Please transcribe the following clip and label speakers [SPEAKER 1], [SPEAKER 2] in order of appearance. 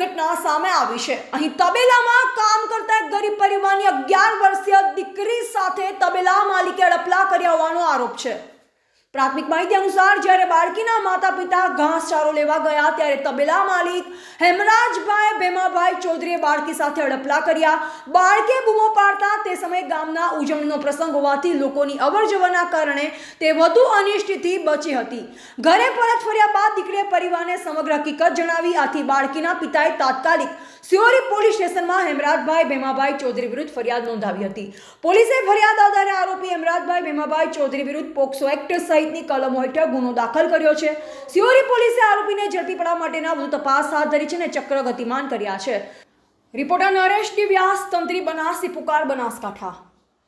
[SPEAKER 1] ઘટના સામે આવી છે। અહીં તબેલામાં કામ કરતા એક ગરીબ પરિવારની 11 વર્ષીય દીકરી સાથે તબેલા માલિકે અડપલા કર્યા હોવાનો આરોપ છે। પ્રાથમિક માહિતી અનુસાર જ્યારે બાળકીના માતા પિતા ઘાસચારો લેવા ગયા ત્યારે તબેલા માલિક હેમરાજભાઈ ભેમાભાઈ ચૌધરીએ બાળકી સાથે અડપલા કર્યા। બાળકે બૂમો પાડતા તે સમયે ગામના ઉજવણીનો પ્રસંગ હોવાથી લોકોની અવરજવરના કારણે તે વધુ અનિષ્ટથી બચી હતી। ઘરે પરત ફર્યા બાદ દીકરીએ પરિવારને સમગ્ર હકીકત જણાવી। આથી બાળકીના પિતાએ તાત્કાલિક સિયોરી પોલીસ સ્ટેશનમાં હેમરાજભાઈ ભેમાભાઈ ચૌધરી વિરુદ્ધ ફરિયાદ નોંધાવી હતી। પોલીસે ફરિયાદ આધારે આરોપી હેમરાજભાઈ ભેમાભાઈ ચૌધરી વિરુદ્ધ પોક્સો એક્ટ સહિતની કલમો હેઠળ ગુનો દાખલ કર્યો છે। સિયોરી પોલીસે આરોપીને ઝડપી પાડવા માટેના વધુ તપાસ હાથ ધરી છે અને ચક્ર ગતિમાન કર્યા છે। રિપોર્ટર નરેશ ડી વ્યાસ, તંત્રી બનાસથી પુકાર, બનાસકાંઠા।